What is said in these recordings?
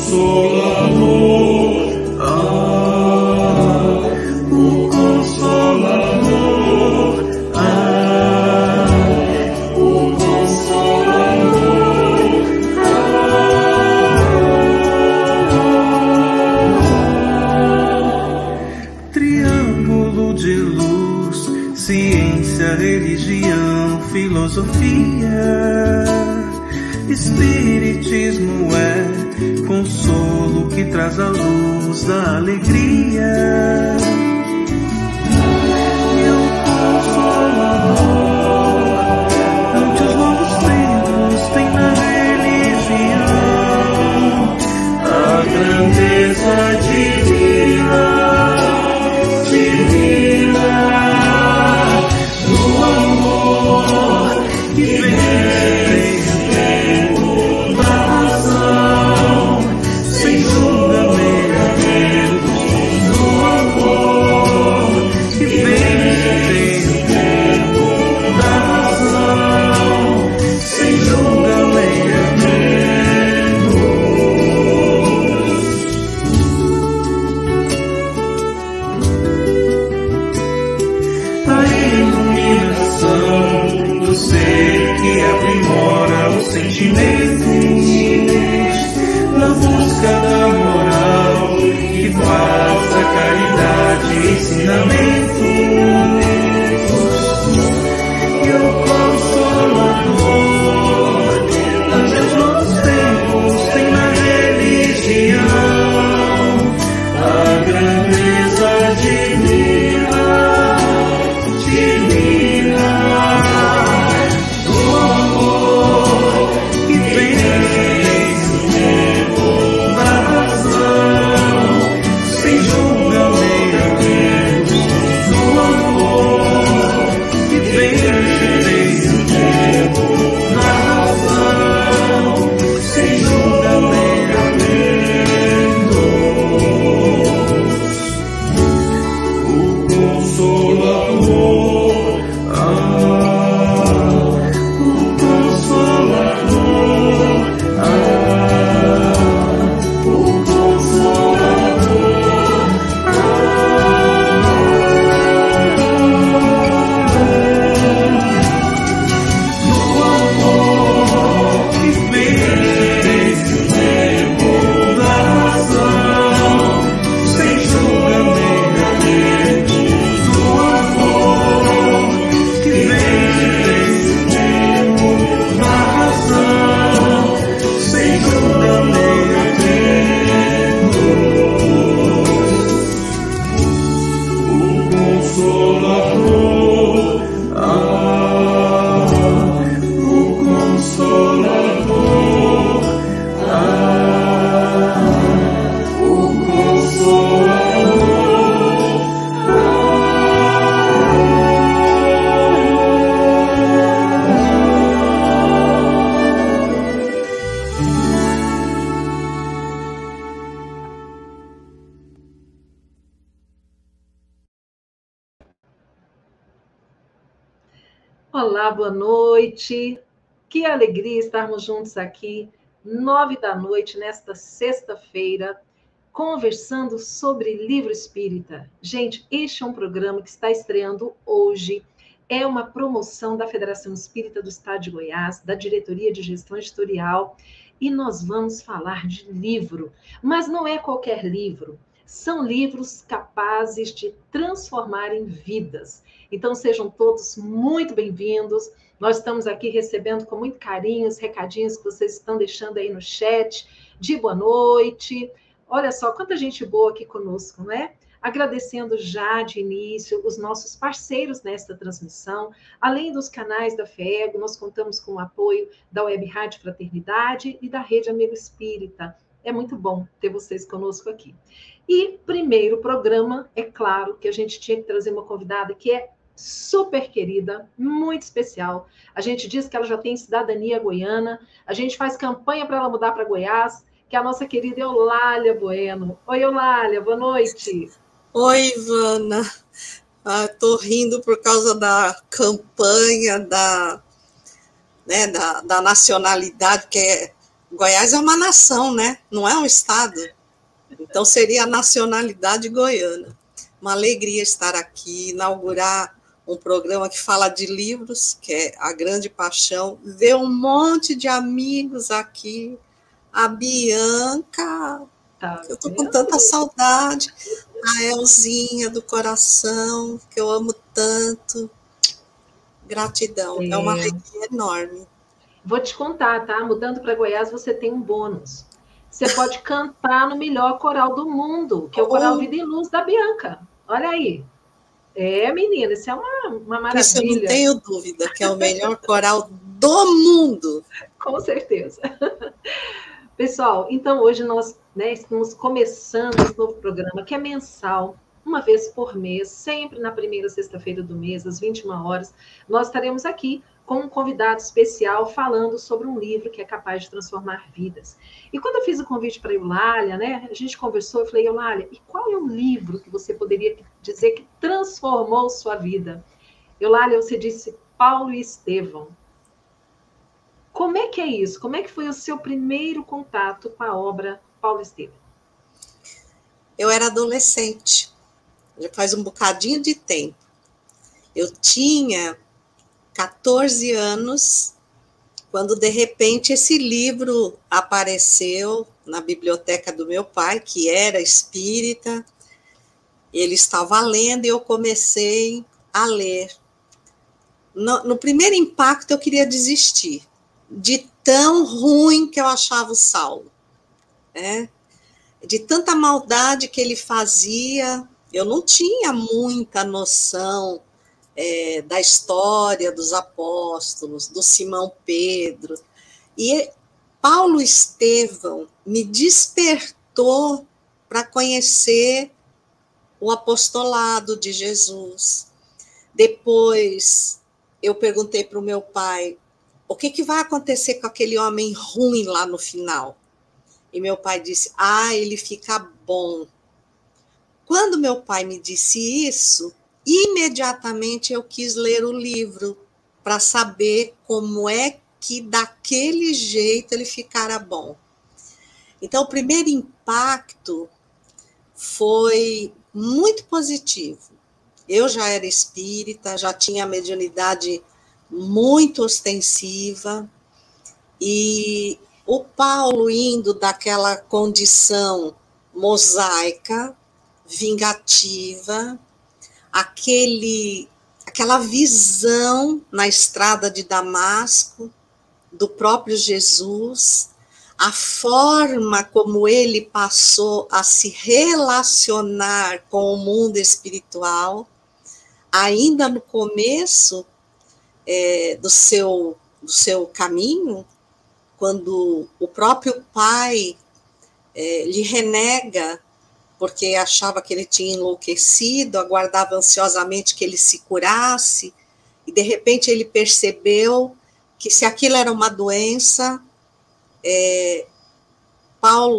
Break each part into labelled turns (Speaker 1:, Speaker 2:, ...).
Speaker 1: Consolador, o Consolador, o Consolador, triângulo de luz, ciência, religião, filosofia. Espiritismo é consolo que traz a luz da alegria. E o Consolador, ante os novos tempos, tem na religião a grandeza divina, divina, do amor que vem. Na busca da moral que faz a caridade ensinamentos. E o Consolador, ante os novos tempos, tem na religião a grandeza divina, divina, do amor que vem.
Speaker 2: Olá, boa noite. Que alegria estarmos juntos aqui, 9 da noite, nesta sexta-feira, conversando sobre livro espírita. Gente, este é um programa que está estreando hoje. É uma promoção da Federação Espírita do Estado de Goiás, da Diretoria de Gestão Editorial, e nós vamos falar de livro. Mas não é qualquer livro. São livros capazes de transformarem vidas. Então, sejam todos muito bem-vindos. Nós estamos aqui recebendo com muito carinho os recadinhos que vocês estão deixando aí no chat, de boa noite. Olha só, quanta gente boa aqui conosco, não é? Agradecendo já de início os nossos parceiros nesta transmissão. Além dos canais da FEGO, nós contamos com o apoio da Web Rádio Fraternidade e da Rede Amigo Espírita. É muito bom ter vocês conosco aqui. E primeiro programa, é claro que a gente tinha que trazer uma convidada que é super querida, muito especial. A gente diz que ela já tem cidadania goiana, a gente faz campanha para ela mudar para Goiás, que é a nossa querida Eulália Bueno. Oi, Eulália, boa noite.
Speaker 3: Oi, Ivana. Estou rindo por causa da campanha da nacionalidade, que é Goiás é uma nação, né? Não é um estado. Então, seria a nacionalidade goiana. Uma alegria estar aqui, inaugurar um programa que fala de livros, que é a grande paixão, ver um monte de amigos aqui, a Bianca,
Speaker 2: Tá
Speaker 3: eu estou com
Speaker 2: vendo?
Speaker 3: tanta saudade, a Elzinha do coração, que eu amo tanto, gratidão, é uma alegria enorme.
Speaker 2: Vou te contar, tá? Mudando para Goiás, você tem um bônus. Você pode cantar no melhor coral do mundo, que é o Coral Vida e Luz da Bianca. Olha aí. É, menina, isso é uma maravilha.
Speaker 3: Isso eu não tenho dúvida, que é o melhor coral do mundo.
Speaker 2: Com certeza. Pessoal, então hoje nós estamos começando esse novo programa, que é mensal, uma vez por mês, sempre na primeira sexta-feira do mês, às 21 horas, nós estaremos aqui com um convidado especial falando sobre um livro que é capaz de transformar vidas. E quando eu fiz o convite para a Eulália, né, a gente conversou, eu falei, Eulália, e qual é o livro que você poderia dizer que transformou sua vida? Eulália, você disse Paulo e Estevão. Como é que é isso? Como é que foi o seu primeiro contato com a obra Paulo Estevão?
Speaker 3: Eu era adolescente, já faz um bocadinho de tempo. Eu tinha 14 anos, quando de repente esse livro apareceu na biblioteca do meu pai, que era espírita. Ele estava lendo e eu comecei a ler. No primeiro impacto eu queria desistir, de tão ruim que eu achava o Saulo, né? De tanta maldade que ele fazia. Eu não tinha muita noção da história dos apóstolos, do Simão Pedro. E Paulo Estevão me despertou para conhecer o apostolado de Jesus. Depois eu perguntei para o meu pai, o que vai acontecer com aquele homem ruim lá no final? E meu pai disse, ele fica bom. Quando meu pai me disse isso, imediatamente eu quis ler o livro para saber como é que daquele jeito ele ficara bom. Então, o primeiro impacto foi muito positivo. Eu já era espírita, já tinha a mediunidade muito ostensiva, e o Paulo indo daquela condição mosaica, vingativa, aquela visão na estrada de Damasco do próprio Jesus, a forma como ele passou a se relacionar com o mundo espiritual, ainda no começo do seu caminho, quando o próprio pai lhe renega, porque achava que ele tinha enlouquecido, aguardava ansiosamente que ele se curasse, e de repente ele percebeu que se aquilo era uma doença,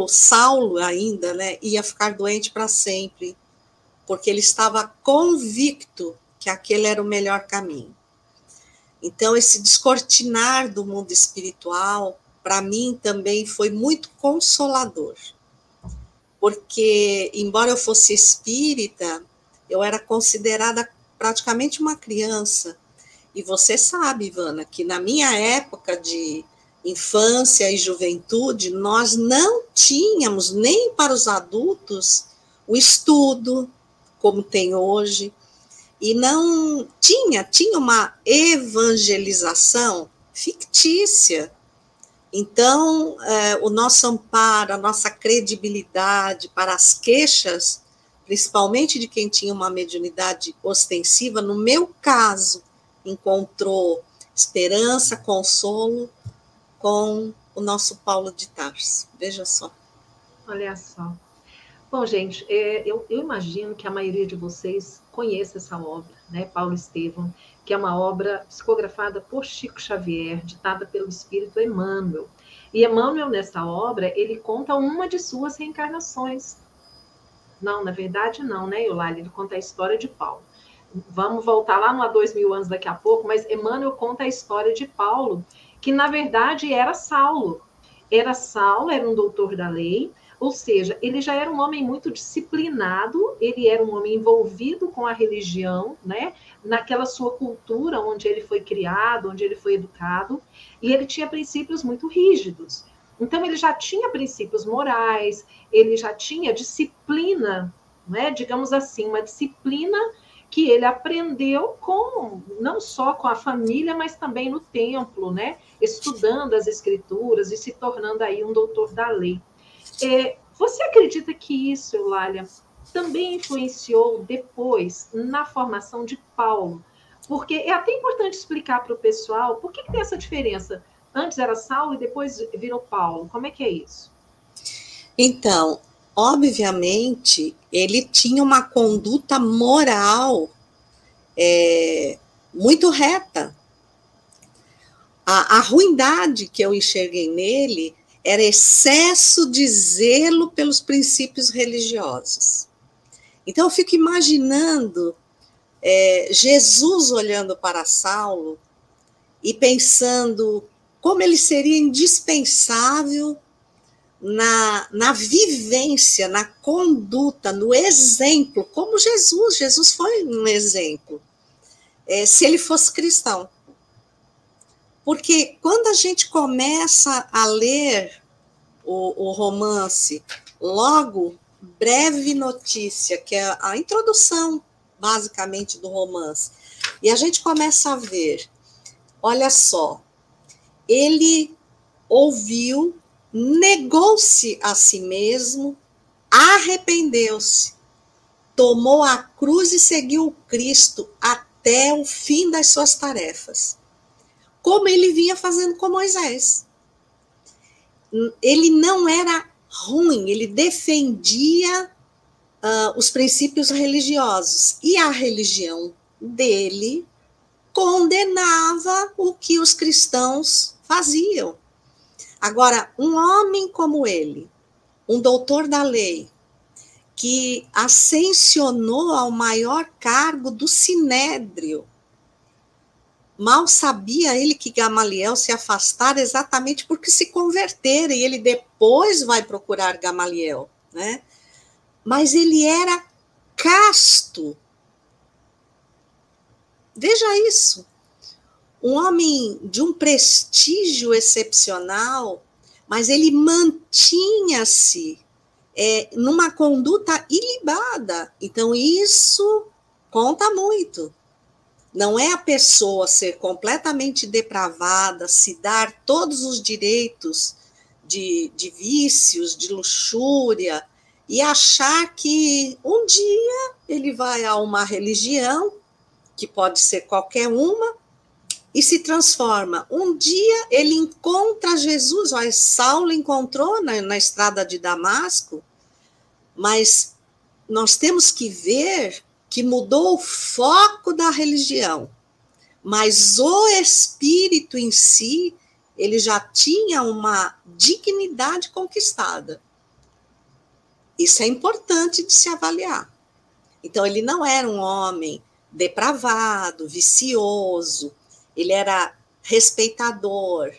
Speaker 3: Saulo ainda, né, ia ficar doente para sempre, porque ele estava convicto que aquele era o melhor caminho. Então, esse descortinar do mundo espiritual, para mim também foi muito consolador, porque, embora eu fosse espírita, eu era considerada praticamente uma criança. E você sabe, Ivana, que na minha época de infância e juventude, nós não tínhamos, nem para os adultos, o estudo, como tem hoje, e não tinha uma evangelização fictícia. Então, o nosso amparo, a nossa credibilidade para as queixas, principalmente de quem tinha uma mediunidade ostensiva, no meu caso, encontrou esperança, consolo com o nosso Paulo de Tarso. Veja só.
Speaker 2: Olha só. Bom, gente, eu imagino que a maioria de vocês conheça essa obra, né, Paulo Estevão, que é uma obra psicografada por Chico Xavier, ditada pelo espírito Emmanuel. E Emmanuel, nessa obra, ele conta uma de suas reencarnações. Não, na verdade não, né, Eulália? Ele conta a história de Paulo. Vamos voltar lá no há 2000 anos daqui a pouco, mas Emmanuel conta a história de Paulo, que na verdade era Saulo. era Saulo, era um doutor da lei, ou seja, ele já era um homem muito disciplinado, ele era um homem envolvido com a religião, né? Naquela sua cultura onde ele foi criado, onde ele foi educado, e ele tinha princípios muito rígidos. Então, ele já tinha princípios morais, ele já tinha disciplina, né? Digamos assim, uma disciplina que ele aprendeu com, não só com a família, mas também no templo, né? Estudando as escrituras e se tornando aí um doutor da lei. Você acredita que isso, Eulália, também influenciou depois na formação de Paulo? Porque é até importante explicar para o pessoal por que tem essa diferença. Antes era Saulo e depois virou Paulo. Como é que é isso?
Speaker 3: Então, obviamente, ele tinha uma conduta moral muito reta. A ruindade que eu enxerguei nele era excesso de zelo pelos princípios religiosos. Então, eu fico imaginando Jesus olhando para Saulo e pensando como ele seria indispensável na vivência, na conduta, no exemplo, como Jesus foi um exemplo, se ele fosse cristão. Porque quando a gente começa a ler o romance, logo, breve notícia, que é a introdução, basicamente, do romance, e a gente começa a ver, olha só, ele ouviu, negou-se a si mesmo, arrependeu-se, tomou a cruz e seguiu o Cristo até o fim das suas tarefas, como ele vinha fazendo com Moisés. Ele não era ruim, ele defendia os princípios religiosos, e a religião dele condenava o que os cristãos faziam. Agora, um homem como ele, um doutor da lei, que ascensionou ao maior cargo do Sinédrio, mal sabia ele que Gamaliel se afastara exatamente porque se convertera, e ele depois vai procurar Gamaliel, né? Mas ele era casto. Veja isso. Um homem de um prestígio excepcional, mas ele mantinha-se numa conduta ilibada. Então, isso conta muito. Não é a pessoa ser completamente depravada, se dar todos os direitos de vícios, de luxúria, e achar que um dia ele vai a uma religião, que pode ser qualquer uma, e se transforma. Um dia ele encontra Jesus, olha, Saulo encontrou na estrada de Damasco, mas nós temos que ver que mudou o foco da religião, mas o espírito em si, ele já tinha uma dignidade conquistada. Isso é importante de se avaliar. Então, ele não era um homem depravado, vicioso, ele era respeitador,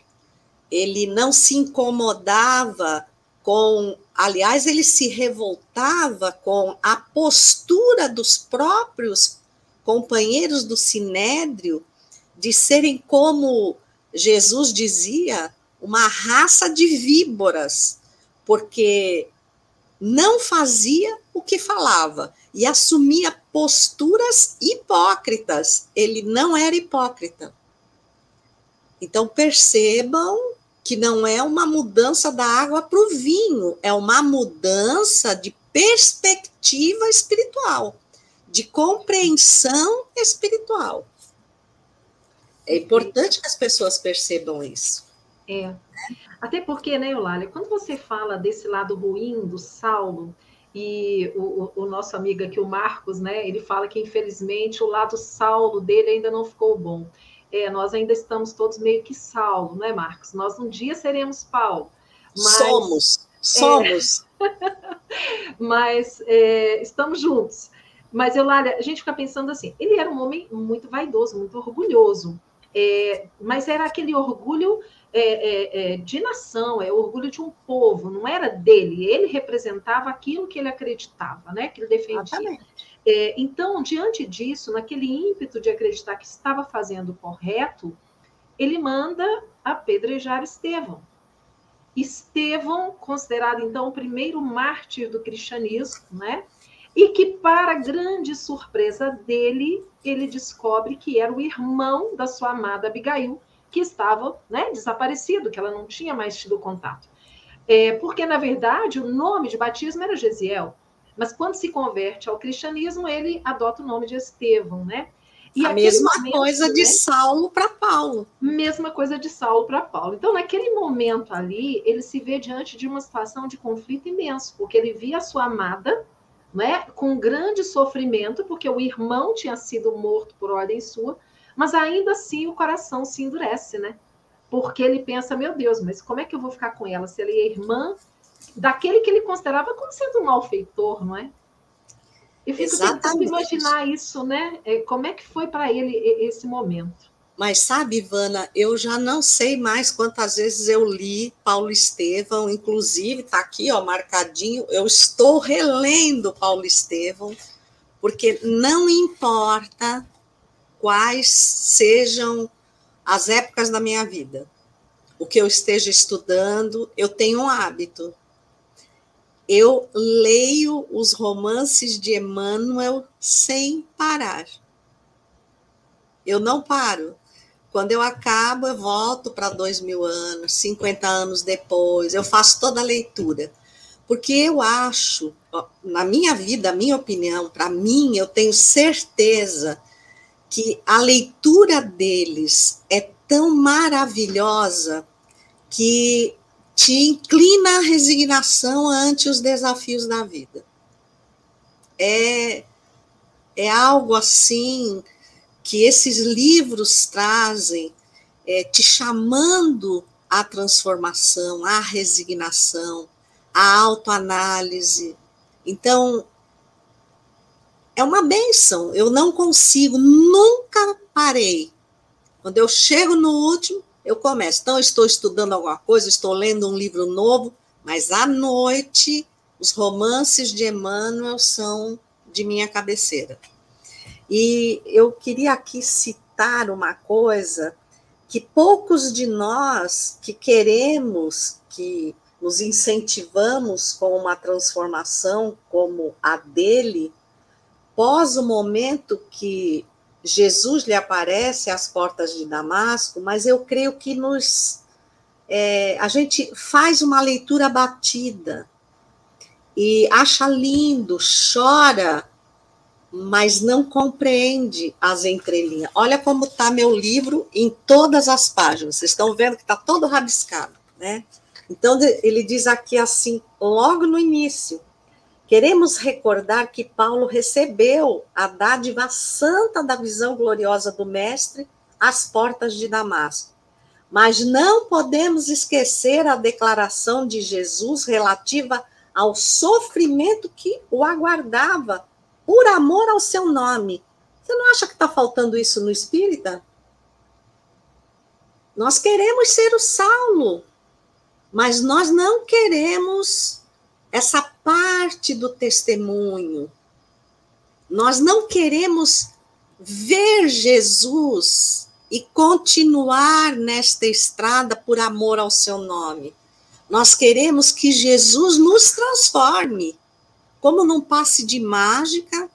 Speaker 3: ele não se incomodava com, aliás, ele se revoltava com a postura dos próprios companheiros do Sinédrio de serem, como Jesus dizia, uma raça de víboras, porque não fazia o que falava e assumia posturas hipócritas. Ele não era hipócrita. Então, percebam que não é uma mudança da água para o vinho, é uma mudança de perspectiva espiritual, de compreensão espiritual. É importante que as pessoas percebam isso.
Speaker 2: Até porque, né, Eulália, quando você fala desse lado ruim do Saulo, e o nosso amigo aqui, o Marcos, né, ele fala que, infelizmente, o lado Saulo dele ainda não ficou bom. Nós ainda estamos todos meio que Saulo, não é, Marcos? Nós um dia seremos Paulo. Mas,
Speaker 3: somos.
Speaker 2: Mas estamos juntos. Mas, Eulália, a gente fica pensando assim, ele era um homem muito vaidoso, muito orgulhoso, mas era aquele orgulho de nação, é orgulho de um povo, não era dele. Ele representava aquilo que ele acreditava, né? Que ele defendia. Então, diante disso, naquele ímpeto de acreditar que estava fazendo o correto, ele manda apedrejar Estevão. Estevão, considerado então o primeiro mártir do cristianismo, né? E que, para grande surpresa dele, ele descobre que era o irmão da sua amada Abigail, que estava, né, desaparecido, que ela não tinha mais tido contato. Porque, na verdade, o nome de batismo era Gesiel, mas quando se converte ao cristianismo, ele adota o nome de Estevão, né?
Speaker 3: E a mesma coisa de Saulo para Paulo.
Speaker 2: Mesma coisa de Saulo para Paulo. Então, naquele momento ali, ele se vê diante de uma situação de conflito imenso, porque ele via a sua amada, né, com grande sofrimento, porque o irmão tinha sido morto por ordem sua, mas ainda assim o coração se endurece, né? Porque ele pensa, meu Deus, mas como é que eu vou ficar com ela se ela é irmã daquele que ele considerava como sendo um malfeitor, não é? Eu fico tentando imaginar isso, né? Como é que foi para ele esse momento?
Speaker 3: Mas sabe, Ivana, eu já não sei mais quantas vezes eu li Paulo Estevão, inclusive está aqui, ó, marcadinho, eu estou relendo Paulo Estevão, porque não importa quais sejam as épocas da minha vida, o que eu esteja estudando, eu tenho um hábito. Eu leio os romances de Emmanuel sem parar. Eu não paro. Quando eu acabo, eu volto para 2000 anos, 50 anos depois, eu faço toda a leitura. Porque eu acho, na minha vida, a minha opinião, para mim, eu tenho certeza que a leitura deles é tão maravilhosa que te inclina à resignação ante os desafios da vida. É algo assim que esses livros trazem, te chamando à transformação, à resignação, à autoanálise. Então, é uma bênção. Eu não consigo, nunca parei. Quando eu chego no último, eu começo. Então, eu estou estudando alguma coisa, estou lendo um livro novo, mas à noite, os romances de Emmanuel são de minha cabeceira. E eu queria aqui citar uma coisa que poucos de nós que queremos, que nos incentivamos com uma transformação como a dele, pós o momento que Jesus lhe aparece às portas de Damasco, mas eu creio que a gente faz uma leitura batida e acha lindo, chora, mas não compreende as entrelinhas. Olha como está meu livro em todas as páginas. Vocês estão vendo que está todo rabiscado, né? Então, ele diz aqui assim, logo no início, queremos recordar que Paulo recebeu a dádiva santa da visão gloriosa do Mestre às portas de Damasco. Mas não podemos esquecer a declaração de Jesus relativa ao sofrimento que o aguardava por amor ao seu nome. Você não acha que está faltando isso no espírita? Nós queremos ser o Saulo, mas nós não queremos essa parte do testemunho. Nós não queremos ver Jesus e continuar nesta estrada por amor ao seu nome. Nós queremos que Jesus nos transforme, como num passe de mágica,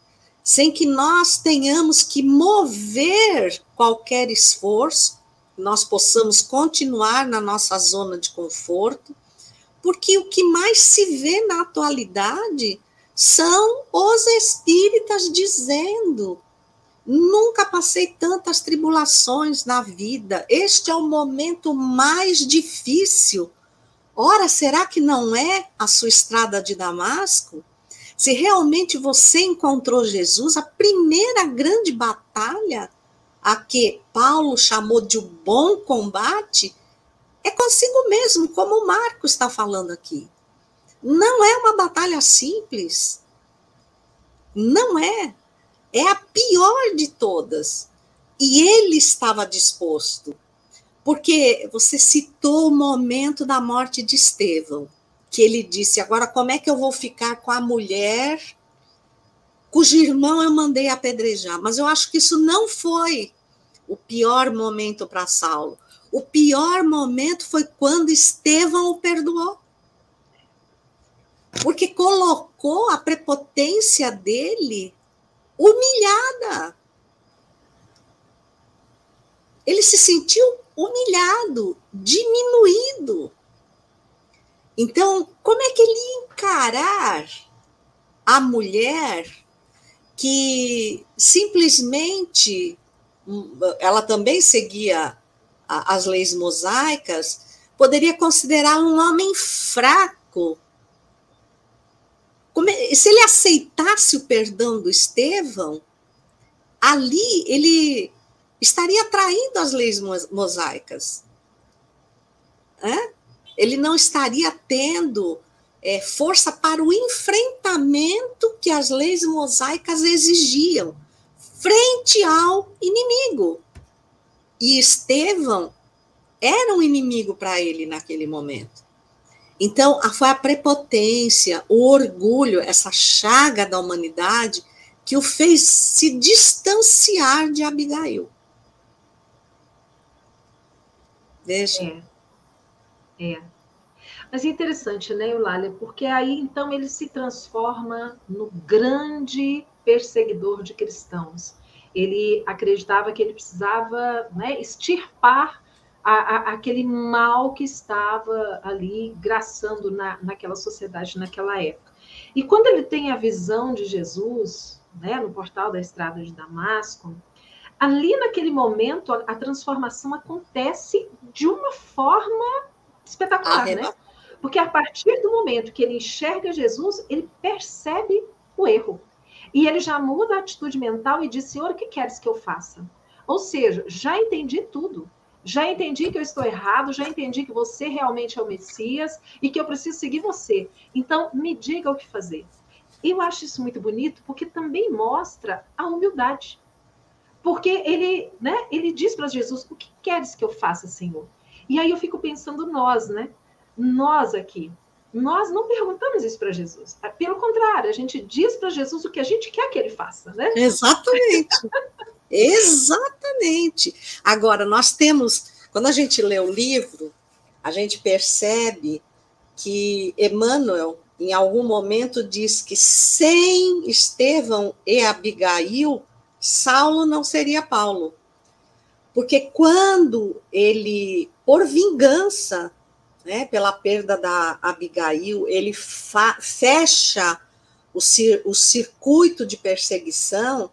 Speaker 3: sem que nós tenhamos que mover qualquer esforço, nós possamos continuar na nossa zona de conforto, porque o que mais se vê na atualidade são os espíritas dizendo: nunca passei tantas tribulações na vida, este é o momento mais difícil. Ora, será que não é a sua estrada de Damasco? Se realmente você encontrou Jesus, a primeira grande batalha, a que Paulo chamou de o bom combate, é consigo mesmo, como o Marcos está falando aqui. Não é uma batalha simples. Não é. É a pior de todas. E ele estava disposto. Porque você citou o momento da morte de Estevão, que ele disse, agora como é que eu vou ficar com a mulher cujo irmão eu mandei apedrejar? Mas eu acho que isso não foi o pior momento para Saulo. O pior momento foi quando Estevão o perdoou. Porque colocou a prepotência dele humilhada. Ele se sentiu humilhado, diminuído. Então, como é que ele ia encarar a mulher que simplesmente, ela também seguia as leis mosaicas, poderia considerar um homem fraco? Se ele aceitasse o perdão do Estevão, ali ele estaria traindo as leis mosaicas. Ele não estaria tendo força para o enfrentamento que as leis mosaicas exigiam frente ao inimigo. E Estevão era um inimigo para ele naquele momento. Então, foi a prepotência, o orgulho, essa chaga da humanidade que o fez se distanciar de Abigail. Veja.
Speaker 2: Mas é interessante, né, Eulália? Porque aí, então, ele se transforma no grande perseguidor de cristãos. Ele acreditava que ele precisava, né, extirpar aquele mal que estava ali graçando naquela sociedade, naquela época. E quando ele tem a visão de Jesus, né, no portal da estrada de Damasco, ali naquele momento a transformação acontece de uma forma espetacular, né? Porque a partir do momento que ele enxerga Jesus, ele percebe o erro. E ele já muda a atitude mental e diz, Senhor, o que queres que eu faça? Ou seja, já entendi tudo. Já entendi que eu estou errado, já entendi que você realmente é o Messias e que eu preciso seguir você. Então, me diga o que fazer. Eu acho isso muito bonito porque também mostra a humildade. Porque ele diz para Jesus, o que queres que eu faça, Senhor? E aí eu fico pensando nós, né? Nós aqui, nós não perguntamos isso para Jesus. Pelo contrário, a gente diz para Jesus o que a gente quer que ele faça, né?
Speaker 3: Exatamente. Exatamente. Agora, nós temos, quando a gente lê o livro, a gente percebe que Emmanuel, em algum momento, diz que sem Estevão e Abigail, Saulo não seria Paulo. Porque quando ele, por vingança, né, pela perda da Abigail, ele fecha o circuito de perseguição.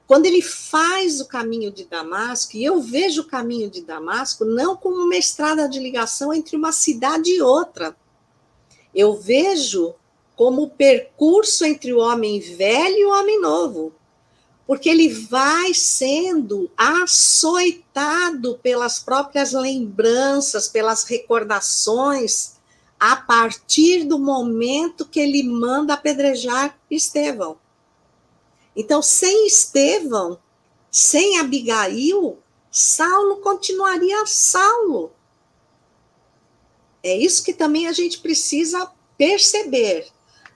Speaker 3: Quando ele faz o caminho de Damasco, e eu vejo o caminho de Damasco não como uma estrada de ligação entre uma cidade e outra. Eu vejo como o percurso entre o homem velho e o homem novo. Porque ele vai sendo açoitado pelas próprias lembranças, pelas recordações, a partir do momento que ele manda apedrejar Estevão. Então, sem Estevão, sem Abigail, Saulo continuaria Saulo. É isso que também a gente precisa perceber,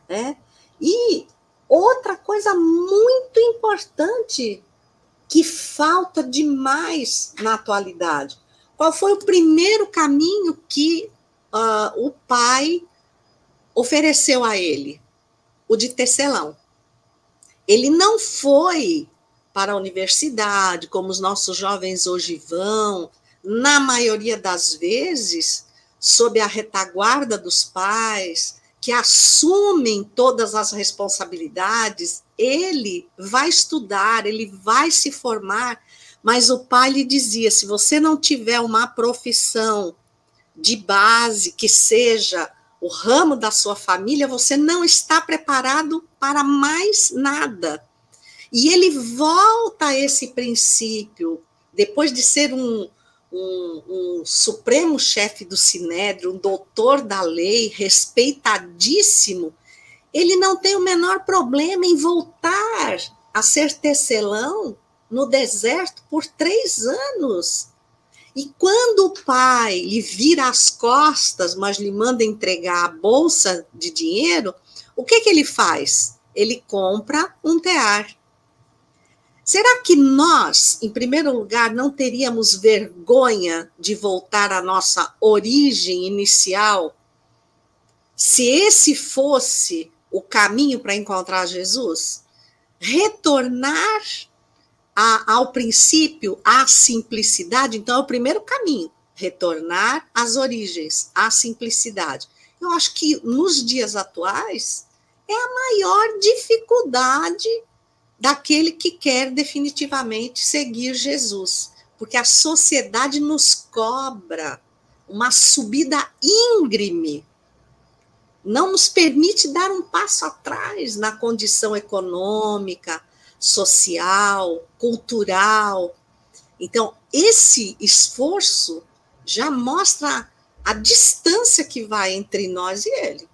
Speaker 3: né? E outra coisa muito importante que falta demais na atualidade. Qual foi o primeiro caminho que o pai ofereceu a ele? O de tecelão. Ele não foi para a universidade, como os nossos jovens hoje vão, na maioria das vezes, sob a retaguarda dos pais, que assumem todas as responsabilidades. Ele vai estudar, ele vai se formar, mas o pai lhe dizia, se você não tiver uma profissão de base, que seja o ramo da sua família, você não está preparado para mais nada. E ele volta a esse princípio, depois de ser um supremo chefe do Sinédrio, um doutor da lei, respeitadíssimo, ele não tem o menor problema em voltar a ser tecelão no deserto por 3 anos. E quando o pai lhe vira as costas, mas lhe manda entregar a bolsa de dinheiro, o que ele faz? Ele compra um tear. Será que nós, em primeiro lugar, não teríamos vergonha de voltar à nossa origem inicial, se esse fosse o caminho para encontrar Jesus? Retornar ao princípio, à simplicidade. Então, é o primeiro caminho, retornar às origens, à simplicidade. Eu acho que nos dias atuais é a maior dificuldade daquele que quer definitivamente seguir Jesus, porque a sociedade nos cobra uma subida íngreme, não nos permite dar um passo atrás na condição econômica, social, cultural. Então, esse esforço já mostra a distância que vai entre nós e ele.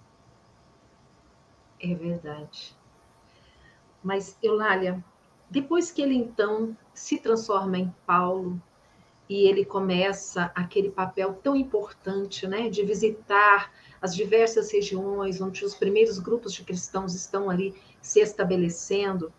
Speaker 2: É verdade. Mas, Eulália, depois que ele, então, se transforma em Paulo e ele começa aquele papel tão importante, né, de visitar as diversas regiões onde os primeiros grupos de cristãos estão ali se estabelecendo,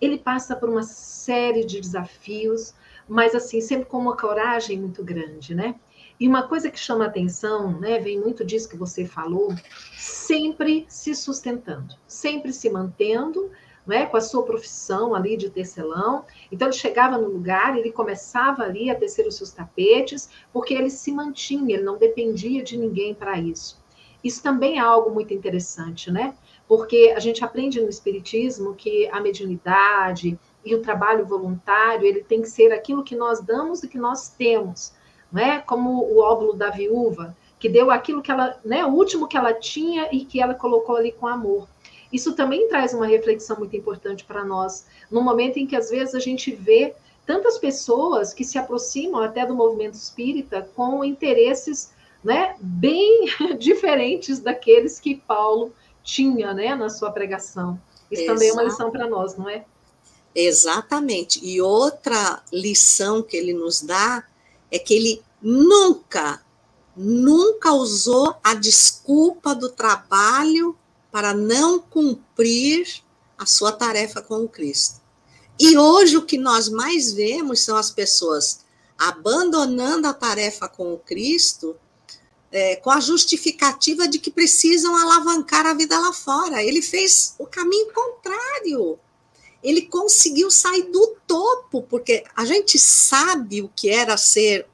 Speaker 2: ele passa por uma série de desafios, mas, assim, sempre com uma coragem muito grande, né? E uma coisa que chama a atenção, né, vem muito disso que você falou, sempre se sustentando, sempre se mantendo, né, com a sua profissão ali de tecelão. Então, ele chegava no lugar, ele começava ali a tecer os seus tapetes, porque ele se mantinha, ele não dependia de ninguém para isso. Isso também é algo muito interessante, né? Porque a gente aprende no Espiritismo que a mediunidade e o trabalho voluntário, ele tem que ser aquilo que nós damos e que nós temos, não é? Como o óbolo da viúva, que deu aquilo que ela, né, o último que ela tinha e que ela colocou ali com amor. Isso também traz uma reflexão muito importante para nós, no momento em que, às vezes, a gente vê tantas pessoas que se aproximam até do movimento espírita com interesses, né, bem diferentes daqueles que Paulo tinha, né, na sua pregação. Isso também é uma lição para nós, não é?
Speaker 3: Exatamente. E outra lição que ele nos dá é que ele nunca usou a desculpa do trabalho para não cumprir a sua tarefa com o Cristo. E hoje o que nós mais vemos são as pessoas abandonando a tarefa com o Cristo com a justificativa de que precisam alavancar a vida lá fora. Ele fez o caminho contrário. Ele conseguiu sair do topo, porque a gente sabe o que era ser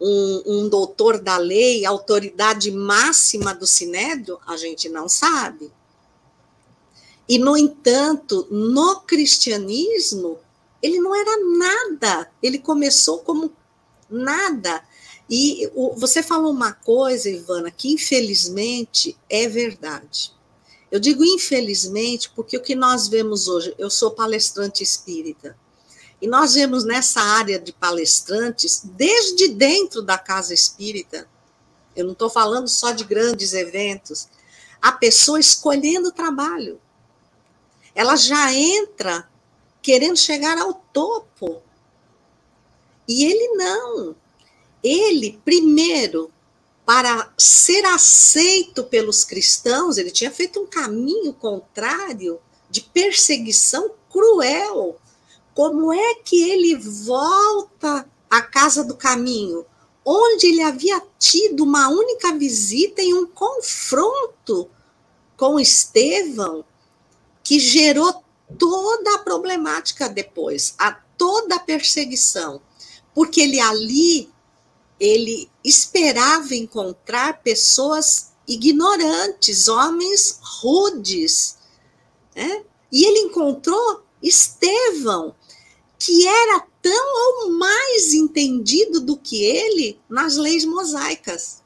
Speaker 3: um doutor da lei, autoridade máxima do Sinédrio, a gente não sabe. E, no entanto, no cristianismo, ele não era nada, ele começou como nada. E você falou uma coisa, Ivana, que infelizmente é verdade. Eu digo infelizmente porque o que nós vemos hoje, eu sou palestrante espírita, e nós vemos nessa área de palestrantes, desde dentro da casa espírita, eu não estou falando só de grandes eventos, a pessoa escolhendo o trabalho. Ela já entra querendo chegar ao topo. E ele não. Ele, primeiro, para ser aceito pelos cristãos, ele tinha feito um caminho contrário de perseguição cruel. Como é que ele volta à casa do caminho, onde ele havia tido uma única visita e um confronto com Estevão, que gerou toda a problemática depois, toda a perseguição, porque ele esperava encontrar pessoas ignorantes, homens rudes, né? E ele encontrou Estevão, que era tão ou mais entendido do que ele nas leis mosaicas.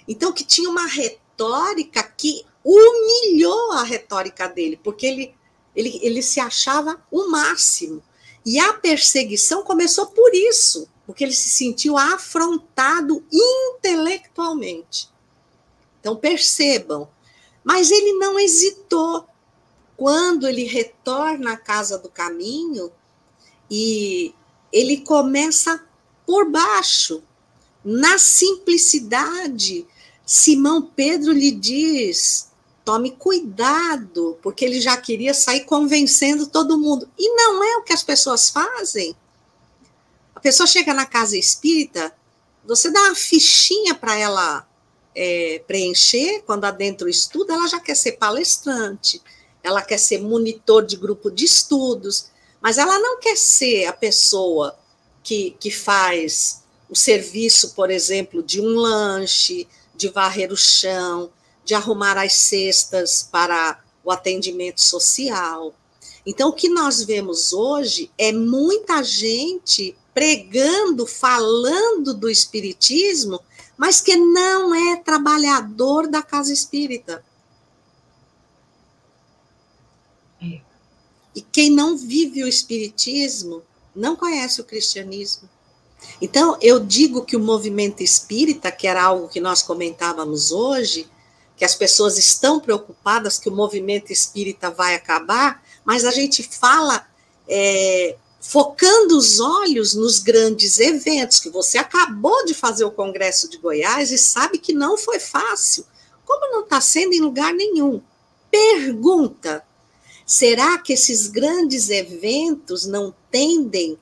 Speaker 3: Então, que tinha uma retórica que humilhou a retórica dele, porque ele se achava o máximo. E a perseguição começou por isso, porque ele se sentiu afrontado intelectualmente. Então, percebam, mas ele não hesitou. Quando ele retorna à casa do caminho, e ele começa por baixo, na simplicidade. Simão Pedro lhe diz, tome cuidado, porque ele já queria sair convencendo todo mundo. E não é o que as pessoas fazem. A pessoa chega na casa espírita, você dá uma fichinha para ela preencher, quando adentro estuda, ela já quer ser palestrante, ela quer ser monitor de grupo de estudos, mas ela não quer ser a pessoa que faz o serviço, por exemplo, de um lanche, de varrer o chão, de arrumar as cestas para o atendimento social. Então, o que nós vemos hoje é muita gente pregando, falando do espiritismo, mas que não é trabalhador da casa espírita. E quem não vive o espiritismo não conhece o cristianismo. Então, eu digo que o movimento espírita, que era algo que nós comentávamos hoje, que as pessoas estão preocupadas que o movimento espírita vai acabar, mas a gente fala focando os olhos nos grandes eventos, que você acabou de fazer o Congresso de Goiás e sabe que não foi fácil, como não está sendo em lugar nenhum. Pergunta, será que esses grandes eventos não tendem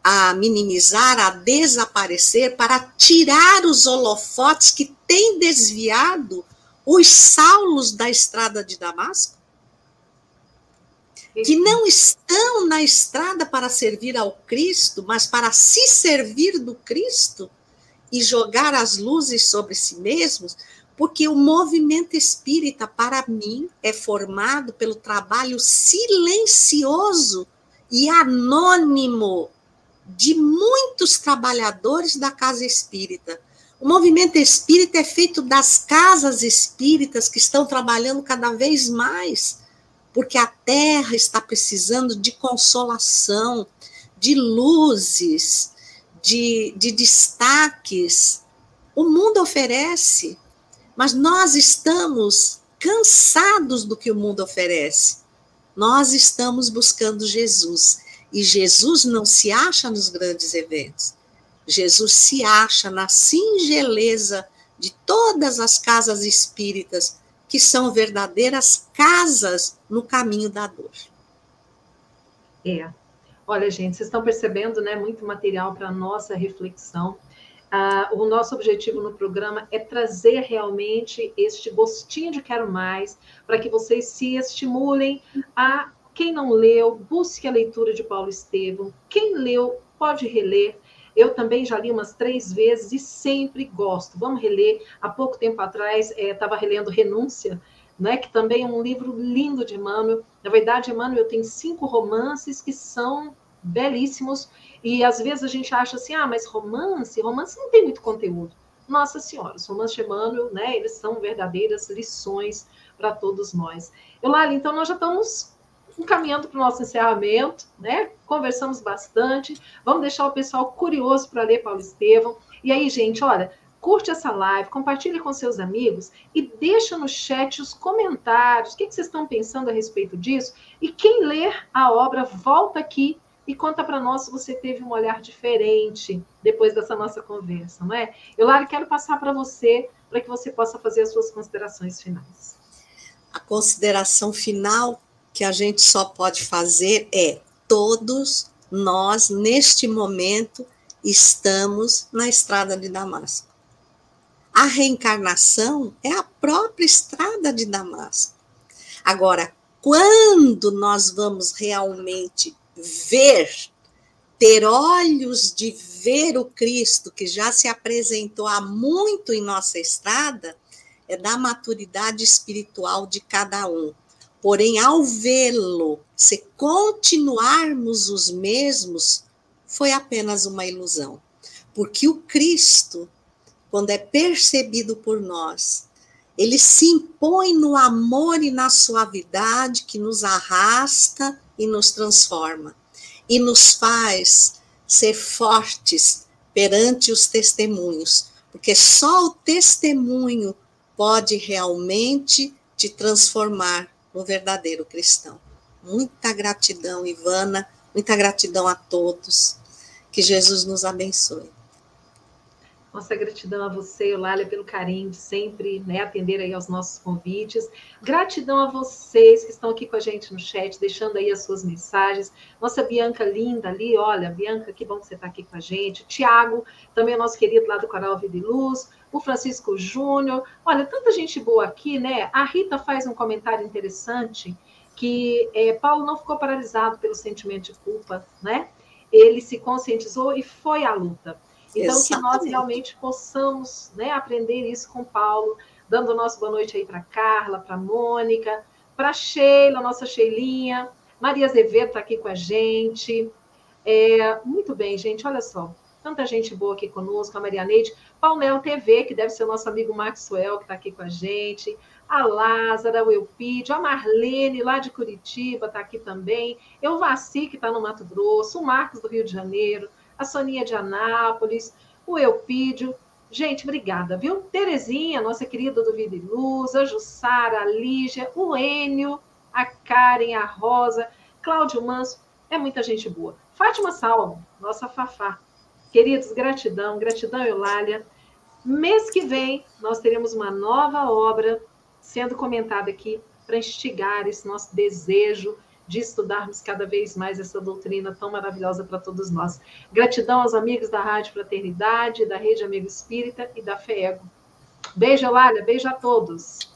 Speaker 3: a minimizar, a desaparecer, para tirar os holofotes que têm desviado os Saulos da estrada de Damasco? Que não estão na estrada para servir ao Cristo, mas para se servir do Cristo e jogar as luzes sobre si mesmos, porque o movimento espírita, para mim, é formado pelo trabalho silencioso e anônimo de muitos trabalhadores da casa espírita. O movimento espírita é feito das casas espíritas que estão trabalhando cada vez mais, porque a Terra está precisando de consolação, de luzes, de destaques. O mundo oferece, mas nós estamos cansados do que o mundo oferece. Nós estamos buscando Jesus, e Jesus não se acha nos grandes eventos. Jesus se acha na singeleza de todas as casas espíritas, que são verdadeiras casas no caminho da dor.
Speaker 2: Olha, gente, vocês estão percebendo, né? Muito material para a nossa reflexão. O nosso objetivo no programa é trazer realmente este gostinho de quero mais, para que vocês se estimulem a, quem não leu, busque a leitura de Paulo Estevam. Quem leu, pode reler. Eu também já li umas 3 vezes e sempre gosto. Vamos reler. Há pouco tempo atrás, estava relendo Renúncia, né, que também é um livro lindo de Emmanuel. Na verdade, Emmanuel tem 5 romances que são belíssimos. E às vezes a gente acha assim, mas romance não tem muito conteúdo. Nossa Senhora, os romances de Emmanuel, né, eles são verdadeiras lições para todos nós. Eulália, então nós já estamos encaminhando para o nosso encerramento, né? Conversamos bastante, vamos deixar o pessoal curioso para ler Paulo Estevam. E aí, gente, olha, curte essa live, compartilhe com seus amigos e deixa no chat os comentários, o que vocês estão pensando a respeito disso. E quem ler a obra, volta aqui e conta para nós se você teve um olhar diferente depois dessa nossa conversa, não é? Eulália, quero passar para você, para que você possa fazer as suas considerações finais.
Speaker 3: A consideração final que a gente só pode fazer é: todos nós, neste momento, estamos na estrada de Damasco. A reencarnação é a própria estrada de Damasco. Agora, quando nós vamos realmente ter olhos de ver o Cristo, que já se apresentou há muito em nossa estrada, é da maturidade espiritual de cada um. Porém, ao vê-lo, se continuarmos os mesmos, foi apenas uma ilusão. Porque o Cristo, quando é percebido por nós, ele se impõe no amor e na suavidade que nos arrasta e nos transforma. E nos faz ser fortes perante os testemunhos. Porque só o testemunho pode realmente te transformar no verdadeiro cristão. Muita gratidão, Ivana, muita gratidão a todos. Que Jesus nos abençoe.
Speaker 2: Nossa gratidão a você, Eulália, pelo carinho de sempre, né, atender aí aos nossos convites. Gratidão a vocês que estão aqui com a gente no chat, deixando aí as suas mensagens. Nossa Bianca linda ali, olha, Bianca, que bom que você está aqui com a gente. O Tiago, também o nosso querido lá do Coral Vida e Luz. O Francisco Júnior. Olha, tanta gente boa aqui, né? A Rita faz um comentário interessante, que Paulo não ficou paralisado pelo sentimento de culpa, né? Ele se conscientizou e foi à luta. Então, exatamente, que nós realmente possamos, né, aprender isso com Paulo, dando o nosso boa noite aí para Carla, para Mônica, para Sheila, nossa Sheilinha, Maria Azevedo está aqui com a gente. Muito bem, gente, olha só, tanta gente boa aqui conosco, a Maria Neide, Palmel TV, que deve ser o nosso amigo Maxwell, que está aqui com a gente, a Lázara, o Eupídio, a Marlene, lá de Curitiba, está aqui também, eu Vaci, que está no Mato Grosso, o Marcos, do Rio de Janeiro, a Soninha de Anápolis, o Eupídio. Gente, obrigada, viu? Terezinha, nossa querida do Vida e Luz, a Jussara, a Lígia, o Enio, a Karen, a Rosa, Cláudio Manso, é muita gente boa. Fátima Salvo, nossa Fafá. Queridos, gratidão, gratidão, Eulália. Mês que vem, nós teremos uma nova obra sendo comentada aqui para instigar esse nosso desejo de estudarmos cada vez mais essa doutrina tão maravilhosa para todos nós. Gratidão aos amigos da Rádio Fraternidade, da Rede Amigo Espírita e da FEEGO. Beijo, Eulália, beijo a todos.